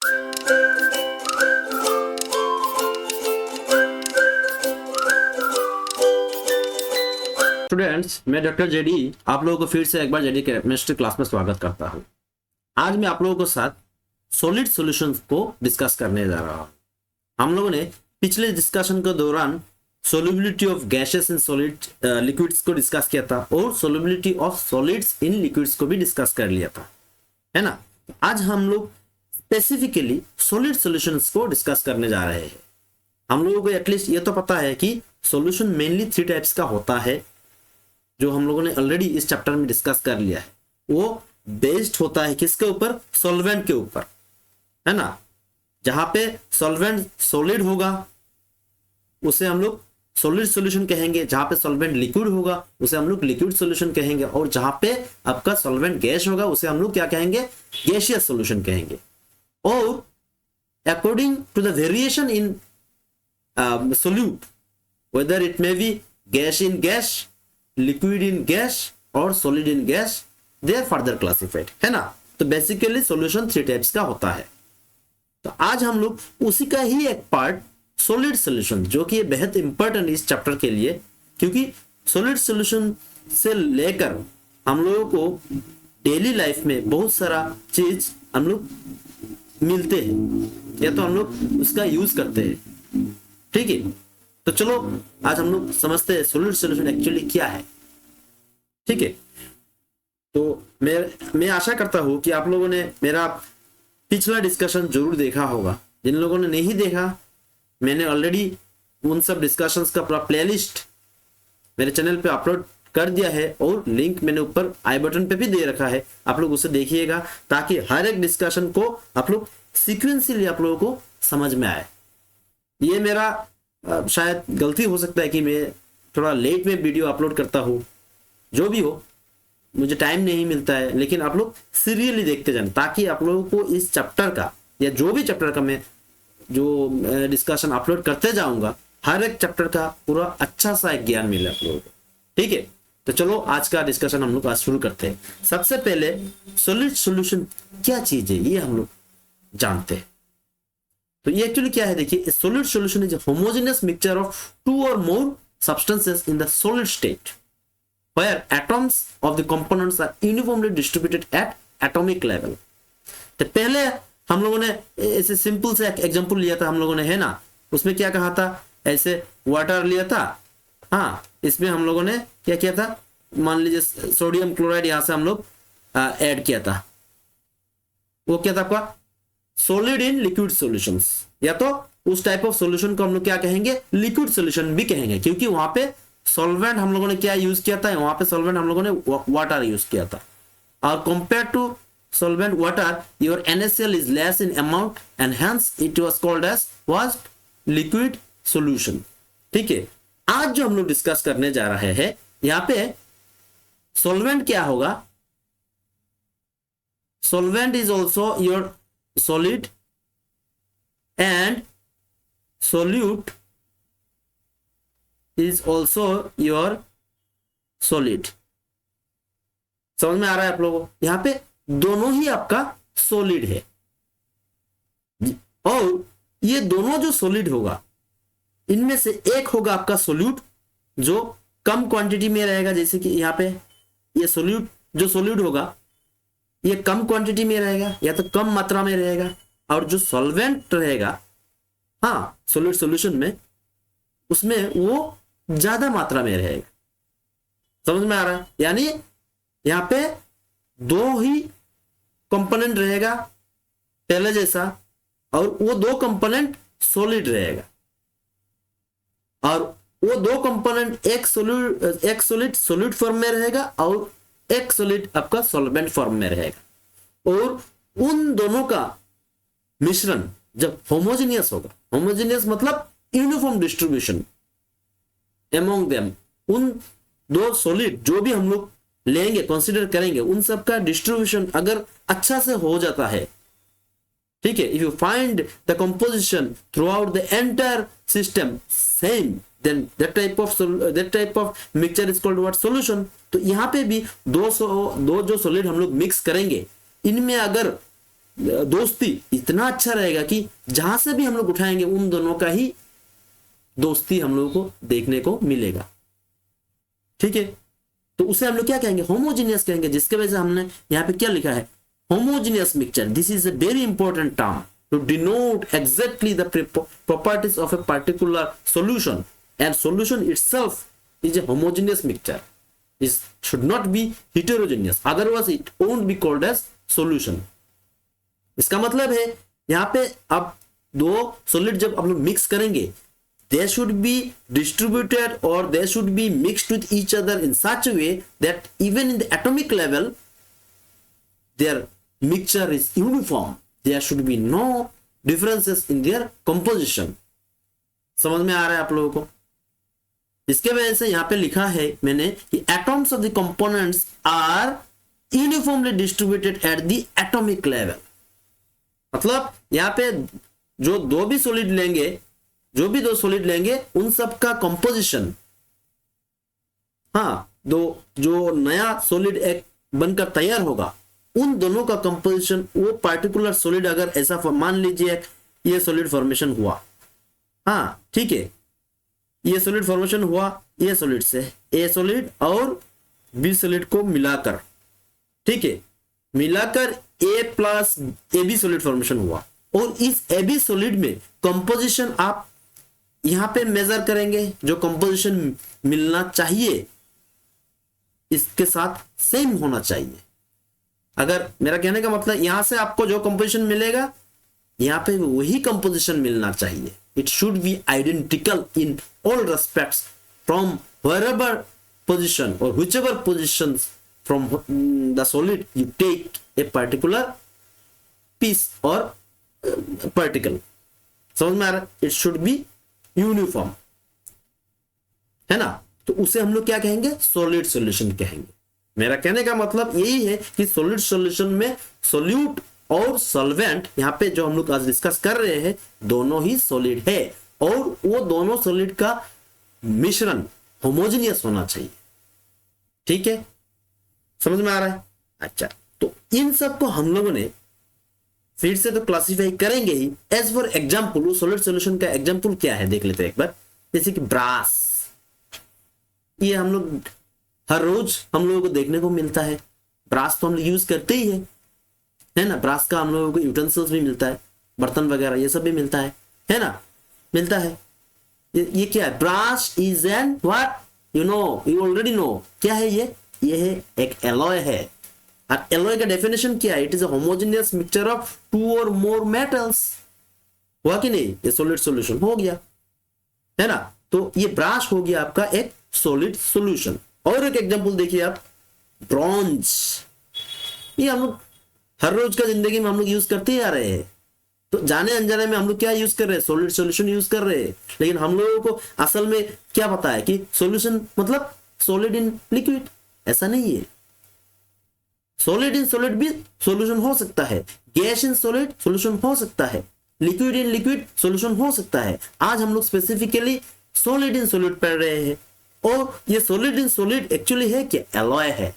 Students, मैं doctor JD आप लोगों को फिर से एक बार जेडी केमिस्ट्री क्लास में स्वागत करता हूं। आज मैं आप लोगों के साथ सॉलिड सॉल्यूशंस को डिस्कस करने जा रहा हूं। हम लोगों ने पिछले डिस्कशन के दौरान solubility of gases in solid liquids को डिस्कस किया था और solubility of solids in liquids को भी डिस्कस कर लिया था, है ना। आज हम लोग स्पेसिफिकली सॉलिड सॉल्यूशंस को डिस्कस करने जा रहे हैं। हम लोगों को एटलीस्ट ये तो पता है कि सॉल्यूशन मेनली 3 टाइप्स का होता है, जो हम लोगों ने ऑलरेडी इस चैप्टर में डिस्कस कर लिया है। वो बेस्ड होता है किसके ऊपर? सॉल्वेंट के ऊपर, है ना। जहां पे सॉल्वेंट सॉलिड होगा उसे हम लोग सॉलिड सॉल्यूशन कहेंगे, जहां पे सॉल्वेंट लिक्विड होगा उसे हम लोग लिक्विड सॉल्यूशन कहेंगे, और जहां पे आपका सॉल्वेंट गैस होगा उसे हम लोग क्या कहेंगे? गैसियस सॉल्यूशन कहेंगे। और according to the variation in solute, whether it may be gas in gas, liquid in gas or solid in gas, they are further classified, है ना। तो बेसिकली सॉल्यूशन 3 टाइप्स का होता है। तो आज हम लोग उसी का ही एक पार्ट सॉलिड सॉल्यूशन, जो कि बेहद इंपॉर्टेंट इस चैप्टर के लिए, क्योंकि सॉलिड सॉल्यूशन से लेकर हम लोगों को डेली लाइफ में बहुत सारा चीज हम लोग मिलते हैं या तो हम लोग उसका यूज करते हैं, ठीक है। तो चलो आज हम लोग समझते हैं सॉलिड सॉल्यूशन एक्चुअली क्या है, ठीक है। तो मैं आशा करता हूं कि आप लोगों ने मेरा पिछला डिस्कशन जरूर देखा होगा। जिन लोगों ने नहीं देखा, मैंने ऑलरेडी उन सब डिस्कशंस का पूरा प्लेलिस्ट मेरे चैनल पे अपलोड कर दिया है और लिंक मैंने ऊपर आई बटन पे भी दे रखा है। आप लोग उसे देखिएगा ताकि हर एक डिस्कशन को आप लोग सीक्वेंसली आप लोगों को समझ में आए। ये मेरा शायद गलती हो सकता है कि मैं थोड़ा लेट में वीडियो अपलोड करता हूँ, जो भी हो, मुझे टाइम नहीं मिलता है, लेकिन आप लोग सीरियसली देखते जाएं ताकि आप लोगों को इस चैप्टर का या जो भी चैप्टर का मैं जो डिस्कशन अपलोड करते जाऊंगा, हर एक चैप्टर का पूरा अच्छा सा एक ज्ञान मिले आप लोगों को, ठीक है। तो चलो आज का डिस्कशन हम लोग आज शुरू करते हैं। सबसे पहले सॉलिड सॉल्यूशन क्या चीज है ये हम लोग जानते हैं। तो ये एक्चुअली क्या है, देखिए, solid solution is a homogeneous mixture of 2 or more substances in the solid state where atoms of the components are uniformly distributed at atomic level। तो पहले हम लोगों ने ऐसे सिंपल से एग्जांपल लिया था हम लोगों ने, है ना। उसमें क्या कहा था, ऐसे वाटर लिया था, हाँ, इसमें हम लोगों ने क्या किया था, मान लीजिए सोडियम क्लोराइड यहां से हम लोग ऐड किया था। वो क्या था आपका सॉलिड इन लिक्विड सॉल्यूशंस, या तो उस टाइप ऑफ सॉल्यूशन को हम लोग क्या कहेंगे? लिक्विड सॉल्यूशन भी कहेंगे, क्योंकि वहां पे सॉल्वेंट हम लोगों ने क्या यूज किया था? वहां पे सॉल्वेंट हम लोगों ने वाटर यूज किया था। और compare to solvent water, your NaCl is less in amount and hence it was called as was liquid solution, ठीक है। आज जो हम लोग डिस्कस करने जा रहे हैं, यहाँ पे सॉल्वेंट क्या होगा? Solvent is also your solid and solute is also your solid। समझ में आ रहा है आप लोगों को? यहां पे दोनों ही आपका सॉलिड है, और ये दोनों जो सॉलिड होगा इनमें से एक होगा आपका सोल्यूट, जो कम क्वांटिटी में रहेगा। जैसे कि यहाँ पे ये सोल्यूट जो सोल्यूट होगा ये कम क्वांटिटी में रहेगा या तो कम मात्रा में रहेगा, और जो सॉल्वेंट रहेगा, हाँ, सॉलिड सॉल्यूशन में, उसमें वो ज्यादा मात्रा में रहेगा। समझ में आ रहा है? यानी यहाँ पे 2 ही कंपोनेंट रहेगा पहले जैसा, और वो 2 कंपोनेंट सॉलिड रहेगा, और वो 2 कंपोनेंट एक सॉलिड सॉलिड फॉर्म में रहेगा और एक सॉलिड आपका सॉल्वेंट फॉर्म में रहेगा। और उन दोनों का मिश्रण जब होमोजेनियस होगा, होमोजेनियस मतलब यूनिफॉर्म डिस्ट्रीब्यूशन अमंग देम, उन 2 सॉलिड जो भी हम लोग लेंगे, कंसीडर करेंगे, उन सब का डिस्ट्रीब्यूशन अगर अच्छा से हो जाता है, ठीक है, if you find the composition through out the entire system same, then that type of mixture is called what? solution। तो यहाँ पे भी 2 जो सॉलिड हम लोग मिक्स करेंगे, इनमें अगर दोस्ती इतना अच्छा रहेगा कि जहां से भी हम लोग उठाएंगे उन दोनों का ही दोस्ती हम लोगों को देखने को मिलेगा। ठीक है, तो उसे हम लोग क्या कहेंगे, होमोजीनियस कहेंगे, जिसके वजह से हमने यहाँ पे क्या लिखा है, homogeneous mixture. This is a very important term to denote exactly the properties of a particular solution, and solution itself is a homogeneous mixture, it should not be heterogeneous, otherwise it won't be called as solution. इसका मतलब है यहाँ पे अब दो solid जब आप लोग मिक्स करेंगे, they should be distributed or they should be mixed with each other in such a way that even in the atomic level their mixture is uniform, there should be no differences in their composition। समझ में आ रहा है आप लोगों को? इसके वजह से यहाँ पे लिखा है मैंने कि atoms of the components are uniformly distributed at the atomic level। मतलब यहाँ पे जो दो भी सॉलिड लेंगे, जो भी दो सॉलिड लेंगे उन सब का कंपोजिशन, हाँ, दो जो नया सॉलिड एक बनकर तैयार होगा उन दोनों का कंपोजिशन, वो पार्टिकुलर सॉलिड अगर ऐसा मान लीजिए ये सॉलिड फॉर्मेशन हुआ, हाँ ठीक है, ये सॉलिड फॉर्मेशन हुआ ये सॉलिड से, ए सॉलिड और बी सॉलिड को मिलाकर, ठीक है, मिलाकर A plus A B solid formation हुआ, और इस ए बी सॉलिड में कंपोजिशन आप यहां पे मेजर करेंगे, जो कंपोजिशन मिलना चाहिए इसके साथ सेम होना चाहिए। अगर मेरा कहने का मतलब यहां से आपको जो कंपोजिशन मिलेगा यहां पे वही कंपोजिशन मिलना चाहिए। It should be identical in all respects from wherever position और whichever position from the solid you take a particular piece और पार्टिकल। समझ में आ रहा है? इट शुड बी यूनिफॉर्म, है ना? तो उसे हम लोग क्या कहेंगे, सॉलिड सॉल्यूशन कहेंगे। मेरा कहने का मतलब यही है कि सॉलिड सॉल्यूशन में सॉल्यूट और सॉल्वेंट, यहाँ पे जो हम लोग आज डिस्कस कर रहे हैं, दोनों ही सॉलिड है, और वो दोनों सॉलिड का मिश्रण होमोजेनियस होना चाहिए। ठीक है, समझ में आ रहा है? अच्छा, तो इन सब को हम लोगों ने फिर से तो क्लासिफाई करेंगे ही। एज फॉर एग्जाम्पल, वो सॉलिड सॉल्यूशन का एग्जाम्पल क्या है देख लेते हैं एक बार। जैसे कि ब्रास, ये हम लोग हर रोज हम लोगों को देखने को मिलता है। ब्रास तो हम लोग यूज करते ही है ना? ब्रास का हम लोगों को यूटेंसिल्स भी मिलता है, बर्तन वगैरह ये सब भी मिलता है ना? मिलता है। ये क्या है? Brass is an what, you know, you already know क्या है ये है एक एलॉय है। और एलॉय का डेफिनेशन क्या है? It is a homogeneous mixture of two और मोर मेटल्स। हुआ कि नहीं? ये सॉलिड सॉल्यूशन हो गया, है ना? तो ये ब्रास हो गया आपका एक सॉलिड सॉल्यूशन। और एक एग्जांपल देखिए आप, ब्रॉन्ज। ये हम लोग हर रोज का जिंदगी में हम लोग यूज करते ही आ रहे हैं। तो जाने अनजाने में हम लोग क्या यूज कर रहे हैं? सॉलिड सॉल्यूशन यूज कर रहे हैं। लेकिन हम लोगों को असल में क्या पता है कि सॉल्यूशन मतलब सॉलिड इन लिक्विड, ऐसा नहीं है। सॉलिड इन सॉलिड भी सॉल्यूशन हो सकता है, गैस इन सॉलिड सॉल्यूशन हो सकता है, लिक्विड इन लिक्विड सॉल्यूशन हो सकता है। आज हम लोग स्पेसिफिकली सॉलिड इन सॉलिड पढ़ रहे हैं, और ये सॉलिड इन सॉलिड एक्चुअली है क्या? एलॉय है।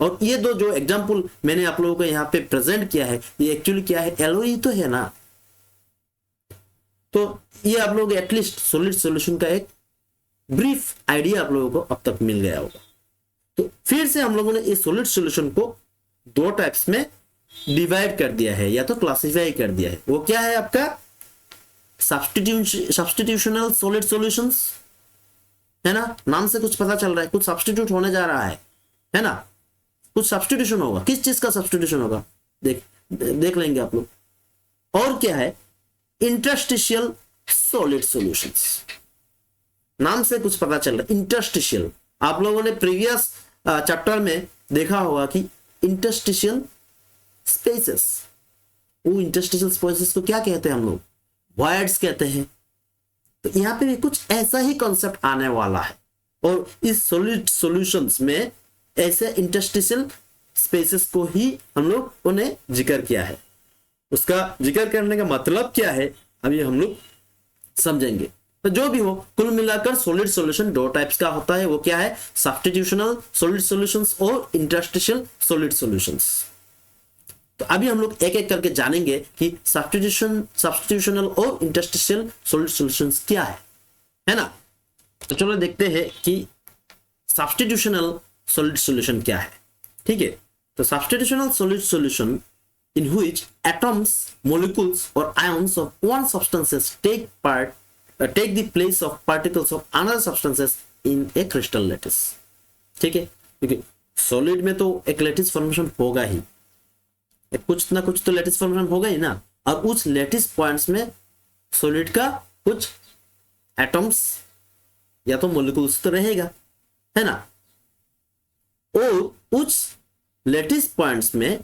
और ये दो जो एग्जांपल मैंने आप लोगों को यहाँ पे प्रेजेंट किया है, ये एक्चुअली क्या है? एलॉय ही तो है ना। तो ये आप लोग एटलीस्ट सॉलिड सॉल्यूशन का एक ब्रीफ आइडिया आप लोगों को अब तक मिल गया होगा। तो फिर से हम लोगों ने इस सॉलिड सॉल्यूशन को दो टाइप्स में डिवाइड कर दिया है, या तो क्लासिफाई कर दिया है। वो क्या है आपका? सब्स्टिट्यूशनल सॉलिड सॉल्यूशंस, है ना? नाम से कुछ पता चल रहा है, कुछ सब्स्टिट्यूट होने जा रहा है ना? कुछ सब्स्टिट्यूशन होगा। किस चीज का सब्स्टिट्यूशन होगा देख लेंगे आप लोग। और क्या है? Interstitial solid solutions. नाम से कुछ पता चल रहा है, इंटरस्टिशियल। आप लोगों ने प्रीवियस चैप्टर में देखा होगा कि इंटरस्टिशियल स्पेसेस, वो इंटरस्टिशियल स्पेसेस को क्या कहते हैं हम लोग? वॉइड्स कहते हैं। तो यहां पे भी कुछ ऐसा ही कॉन्सेप्ट आने वाला है, और इस सॉलिड सॉल्यूशंस में ऐसे इंटरस्टिशियल स्पेसेस को ही हम लोग ने जिक्र किया है। उसका जिक्र करने का मतलब क्या है अभी हम लोग समझेंगे। तो जो भी हो, कुल मिलाकर सॉलिड सॉल्यूशन दो टाइप्स का होता है। वो क्या है? सब्स्टिट्यूशनल सॉलिड सॉल्यूशंस और इंटरस्टिशियल सॉलिड सॉल्यूशंस। तो अभी हम लोग एक एक करके जानेंगे कि सब्स्टिट्यूशनल और इंटरस्टिशियल सॉलिड सॉल्यूशंस क्या है ना। तो चलो देखते हैं कि सब्स्टिट्यूशनल सॉलिड सॉल्यूशन क्या है। ठीक है, तो substitutional solid solution in which atoms, molecules or ions of one substances take the place of particles of another substances in a crystal lattice। ठीक है, क्योंकि सॉलिड में तो एक लैटिस फॉर्मेशन होगा ही, कुछ ना कुछ तो लैटिस फॉर्मेशन होगा ही ना, और उस लैटिस पॉइंट्स में सॉलिड का कुछ एटम्स या तो मोलिक्यूल्स तो रहेगा, है ना। और उस लैटिस पॉइंट्स में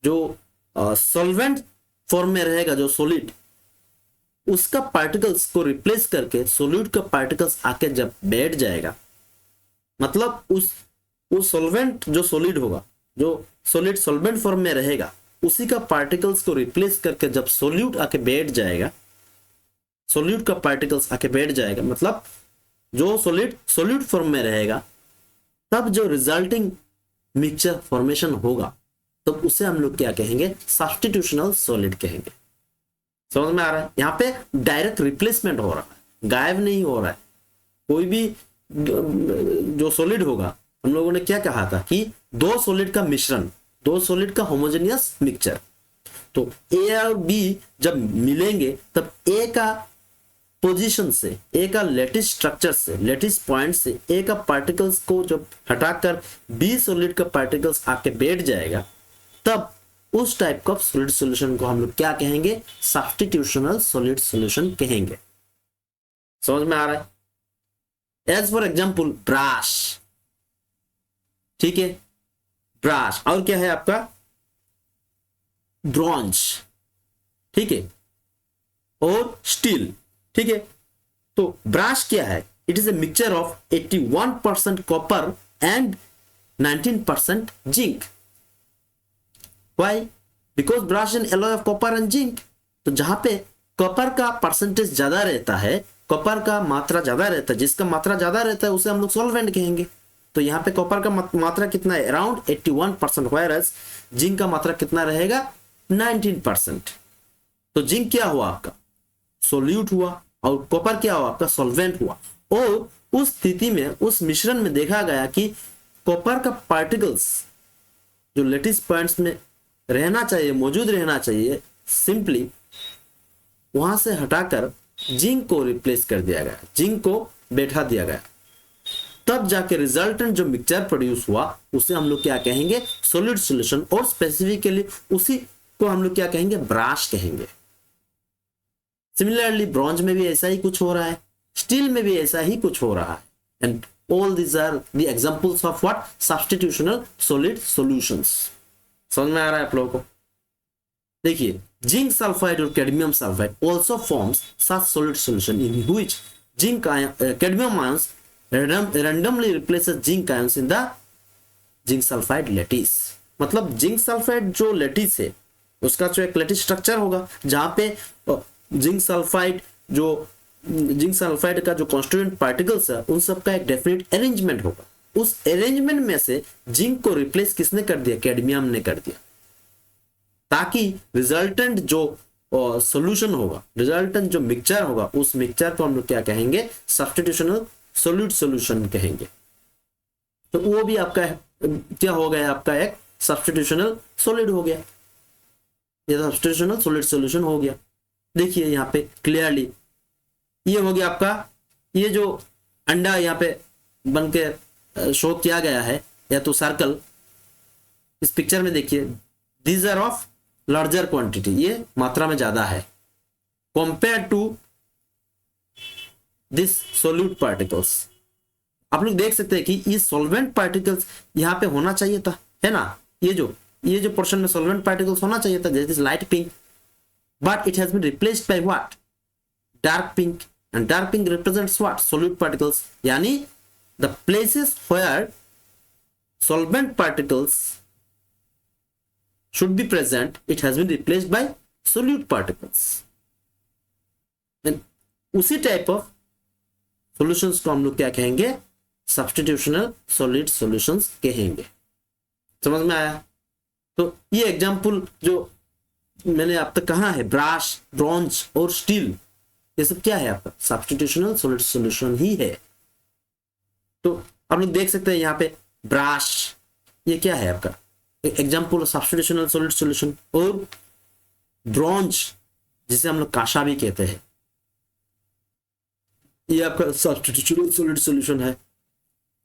जो सॉल्वेंट फॉर्म में रहेगा जो सॉलिड, उसका पार्टिकल्स को रिप्लेस करके सॉलिड का पार्टिकल्स आके जब बैठ जाएगा, मतलब उस सॉल्वेंट जो सॉलिड होगा, जो सॉलिड सॉल्वेंट फॉर्म में रहेगा, उसी का पार्टिकल्स को रिप्लेस करके जब सॉल्यूट आके बैठ जाएगा, सॉल्यूट का पार्टिकल्स आके बैठ जाएगा, मतलब जो सॉलिड फॉर्म में रहेगा, तब जो रिजल्टिंग मिक्सचर फॉर्मेशन होगा, तो उसे हम लोग क्या कहेंगे, सब्स्टिट्यूशनल सॉलिड कहेंगे। समझ में आ रहा है? यहाँ पे डायरेक्ट रिप्लेसमेंट हो रहा है, गायब नहीं हो रहा है। कोई भी जो सॉलिड होगा, हम लोगों ने क्या कहा था कि दो सॉलिड का मिश्रण, दो सॉलिड का होमोजेनियस मिक्सचर, तो ए और बी जब मिलेंगे तब ए का पोजीशन से, ए का लेटिस स्ट्रक्चर से, लेटिस पॉइंट से ए का पार्टिकल्स को जब हटाकर बी सॉलिड का पार्टिकल्स आके बैठ जाएगा, तब उस टाइप का सॉलिड सॉल्यूशन को हम लोग क्या कहेंगे, सब्स्टिट्यूशनल सॉलिड सॉल्यूशन कहेंगे। समझ में आ रहा है? एज फॉर एग्जांपल ब्रश, ठीक है, ब्रश, और क्या है आपका ब्रॉन्ज, ठीक है, और स्टील, ठीक है। तो ब्रश क्या है, it is a mixture of 81% copper and 19% zinc. Why? Because brass is an alloy of copper and zinc। तो जहां पे कॉपर का परसेंटेज ज्यादा रहता है, कॉपर का मात्रा ज्यादा रहता है, जिसका मात्रा ज्यादा रहता है उसे हम लोग सॉल्वेंट कहेंगे। तो यहाँ पे कॉपर का मात्रा कितना है, अराउंड 81%, whereas जिंक का मात्रा कितना रहेगा, 19%। तो जिंक क्या हुआ आपका, सोल्यूट हुआ, और कॉपर क्या हुआ आपका, सॉल्वेंट हुआ। और उस स्थिति में, उस मिश्रण में देखा गया कि कॉपर का पार्टिकल्स जो लेटिस पॉइंट्स में रहना चाहिए, मौजूद रहना चाहिए, सिंपली वहां से हटाकर जिंक को रिप्लेस कर दिया गया, जिंक को बैठा दिया गया। तब जाके रिजल्टेंट जो मिक्सचर प्रोड्यूस हुआ उसे हम लोग क्या कहेंगे, सॉलिड सॉल्यूशन, और स्पेसिफिकली उसी को हम लोग क्या कहेंगे, ब्रश कहेंगे। सिमिलरली ब्रॉन्ज में भी ऐसा ही कुछ हो रहा है, स्टील में भी ऐसा ही कुछ हो रहा है, and all these are the examples of what, substitutional solid solutions. समझ में आ रहा है आप लोगों को? देखिए, जिंक सल्फाइड और cadmium sulphide also forms such solid solution in which cadmium ions randomly replaces zinc ions in the zinc sulphide lattice. मतलब जिंक सल्फाइड जो लेटिस है उसका जो एक लेटिस स्ट्रक्चर होगा, जहां पे जिंक सल्फाइड का जो कॉन्स्टिट्यूएंट पार्टिकल्स है उन सब का एक डेफिनेट अरेंजमेंट होगा। उस अरेंजमेंट में से जिंक को रिप्लेस किसने कर दिया, कैडमियम ने कर दिया, ताकि रिजल्टेंट जो सॉल्यूशन होगा, रिजल्टेंट जो मिक्सचर होगा, उस मिक्सचर को हम लोग क्या कहेंगे, सब्स्टिट्यूशनल सॉलिड सॉल्यूशन कहेंगे। तो वो भी आपका क्या हो गया, आपका एक सब्स्टिट्यूशनल सॉलिड हो गया, ये सब्स्टिट्यूशनल सॉलिड सॉल्यूशन हो गया। देखिए यहाँ पे क्लियरली ये हो गया आपका, ये जो अंडा यहाँ पे बन के शो किया गया है, या तो सर्कल, इस पिक्चर में देखिए, these are of larger quantity, ये मात्रा में ज्यादा है compare to this solute particles. आप लोग देख सकते हैं कि ये सॉल्वेंट पार्टिकल्स यहाँ पे होना चाहिए था, है ना, ये जो पोर्शन में सॉल्वेंट पार्टिकल्स होना चाहिए था, जैसे light pink, but it has been replaced by what, dark pink, and dark pink represents what, solute particles. यानी the places where solvent particles should be present, it has been replaced by solute particles। उसी type of solutions को हम लोग क्या कहेंगे, सब्स्टिट्यूशनल solid solutions कहेंगे। समझ में आया? तो ये एग्जाम्पल जो मैंने अब तक कहा है, ब्राश, ब्रॉन्ज और स्टील, ये सब क्या है आपका सब्स्टिट्यूशनल सॉलिड सॉल्यूशन ही है। तो आप लोग देख सकते हैं यहाँ पे ब्राश, ये क्या है आपका एग्जाम्पल सब्स्टिट्यूशनल सॉलिड सॉल्यूशन। और ब्रॉन्ज जिसे हम लोग कांसा भी कहते हैं, ये आपका सब्स्टिट्यूशनल सॉलिड सॉल्यूशन है।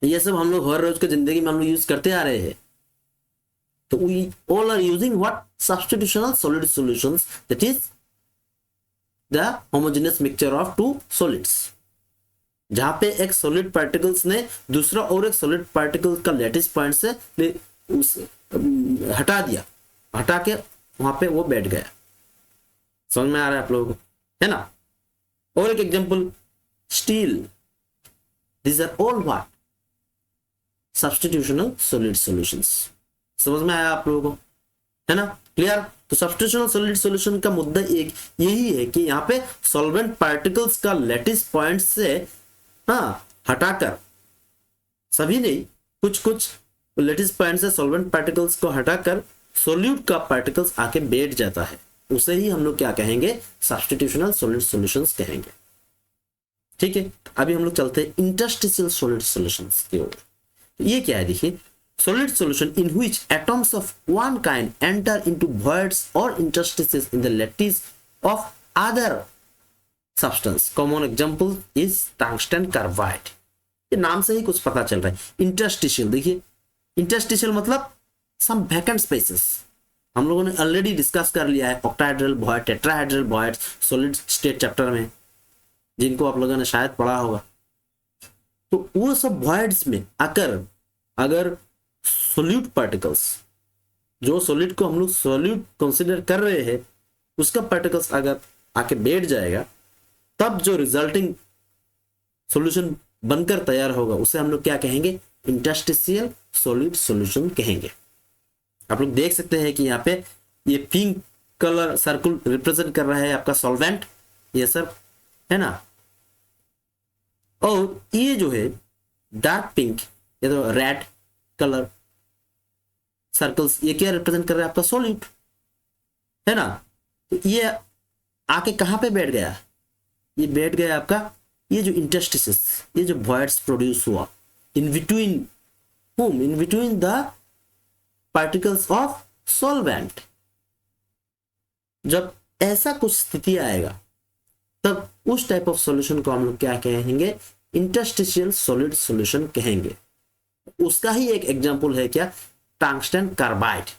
ये सब हम लोग हर रोज की जिंदगी में हम लोग यूज करते आ रहे हैं। तो we all are using what substitutional solid solutions, that is the homogeneous mixture of two solids, जहां पे एक सॉलिड पार्टिकल्स ने दूसरा और एक सॉलिड पार्टिकल का लैटिस पॉइंट से उस हटा दिया, हटा के वहां पे वो बैठ गया। समझ में आ रहा है आप लोगों को, है ना। और एक example steel, these are all what substitutional solid solutions। समझ में आया आप लोगों को, है ना, क्लियर। तो सब्स्टिट्यूशनल सॉलिड सॉल्यूशन का मुद्दा एक यही है कि यहाँ पे सॉल्वेंट पार्टिकल्स का लैटिस पॉइंट से हटाकर, सभी नहीं, कुछ लैटिस पॉइंट से सॉल्वेंट पार्टिकल्स को हटाकर सोल्यूट का पार्टिकल्स आके बैठ जाता है, उसे ही हम लोग क्या कहेंगे सब्स्टिट्यूशनल सॉलिड सॉल्यूशंस कहेंगे। ठीक है, अभी हम लोग चलते हैं इंटरस्टिशियल सॉलिड सॉल्यूशंस की ओर। ये क्या है देखिए, solid solution in which atoms of one kind enter into voids or interstices in the lattice of other substance. Common example is tungsten carbide। ये नाम से ही कुछ पता चल रहा है। इंटरस्टिशियल, देखिए इंटरस्टिशियल मतलब some vacant spaces। हम लोगों ने ऑलरेडी डिस्कस कर लिया है octahedral void, tetrahedral void solid state chapter में, जिनको आप लोगों ने शायद पढ़ा होगा। तो वो सब वॉइड्स में आकर अगर सोल्यूट पार्टिकल्स, जो सॉलिड को हम लोग सॉल्यूट कंसीडर कर रहे हैं, उसका पार्टिकल्स अगर आके बैठ जाएगा, तब जो रिजल्टिंग सॉल्यूशन बनकर तैयार होगा उसे हम लोग क्या कहेंगे इंटरस्टिशियल सॉलिड सॉल्यूशन कहेंगे। आप लोग देख सकते हैं कि यहाँ पे ये पिंक कलर सर्कल रिप्रेजेंट कर रहा है आपका सॉल्वेंट, ये सब है ना। और ये जो है डार्क पिंक, ये तो रेड कलर सर्कल्स, ये क्या रिप्रेजेंट कर रहा है आपका सॉल्यूट, है ना। तो ये आके कहां पे बैठ गया, ये बैठ गया आपका ये जो इंटरस्टिसेस, ये जो वॉइड्स प्रोड्यूस हुआ in between whom, in between the particles of solvent. जब ऐसा कुछ स्थिति आएगा तब उस टाइप ऑफ सॉल्यूशन को हम लोग क्या कहेंगे इंटरस्टिशियल सॉलिड सॉल्यूशन कहेंगे। उसका ही एक एग्जांपल है क्या टंगस्टन कार्बाइड।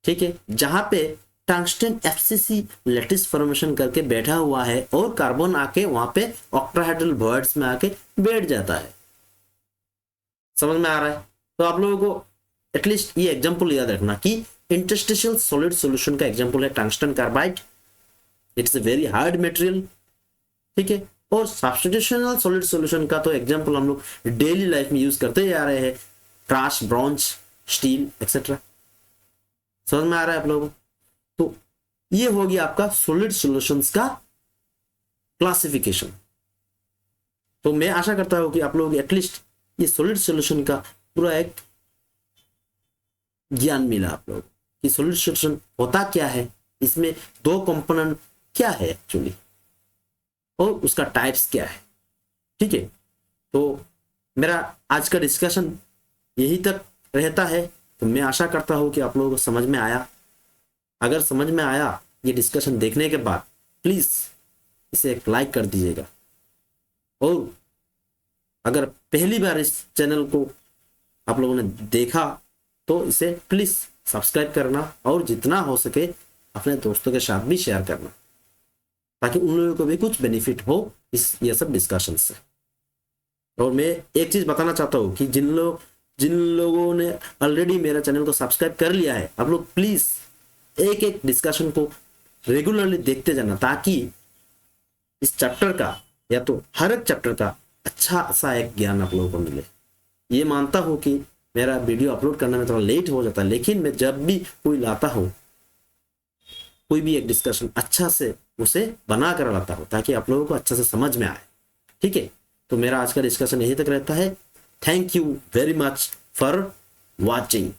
ठीक है, जहां पे टंगस्टन एफसीसी लैटिस फॉर्मेशन करके बैठा हुआ है और कार्बन आके वहां पे ऑक्टाहेड्रल वॉइड्स में आके बैठ जाता है। समझ में आ रहा है। तो आप लोगों को एटलीस्ट ये एग्जांपल याद रखना कि इंटरस्टिशियल सॉलिड सॉल्यूशन का एग्जांपल है tungsten carbide, it's a very hard material. ठीक है, और सब्स्टिट्यूशनल सॉलिड सॉल्यूशन का तो एग्जांपल हम लोग डेली लाइफ में यूज करते ही आ रहे हैं, ब्राश, ब्रॉन्ज, स्टील एक्सेट्रा। समझ में आ रहा है आप लोगों को। तो ये हो गया आपका सॉलिड सॉल्यूशंस का क्लासिफिकेशन। तो मैं आशा करता हूं कि आप लोग एटलीस्ट ये सॉलिड सॉल्यूशन का पूरा एक ज्ञान मिला आप लोग कि सॉलिड सॉल्यूशन होता क्या है, इसमें दो कंपोनेंट क्या है एक्चुअली, और उसका टाइप्स क्या है। ठीक है, तो मेरा आज का डिस्कशन यही तक रहता है। तो मैं आशा करता हूं कि आप लोगों को समझ में आया। अगर समझ में आया ये डिस्कशन देखने के बाद, प्लीज इसे एक लाइक कर दीजिएगा, और अगर पहली बार इस चैनल को आप लोगों ने देखा तो इसे प्लीज सब्सक्राइब करना, और जितना हो सके अपने दोस्तों के साथ भी शेयर करना, ताकि उन लोगों को भी कुछ बेनिफिट हो इस ये सब डिस्कशन से। और मैं एक चीज बताना चाहता हूँ कि जिन लोगों ने ऑलरेडी मेरा चैनल को सब्सक्राइब कर लिया है, आप लोग प्लीज एक एक डिस्कशन को रेगुलरली देखते जाना, ताकि इस चैप्टर का या तो हर एक चैप्टर का अच्छा सा एक ज्ञान आप लोगों को मिले। ये मानता हूँ कि मेरा वीडियो अपलोड करने में थोड़ा लेट हो जाता है, लेकिन मैं जब भी कोई लाता हूँ, कोई भी एक डिस्कशन अच्छा से उसे बना कर लाता हूँ, ताकि आप लोगों को अच्छा से समझ में आए। ठीक है, तो मेरा आज का डिस्कशन यही तक रहता है। Thank you very much for watching.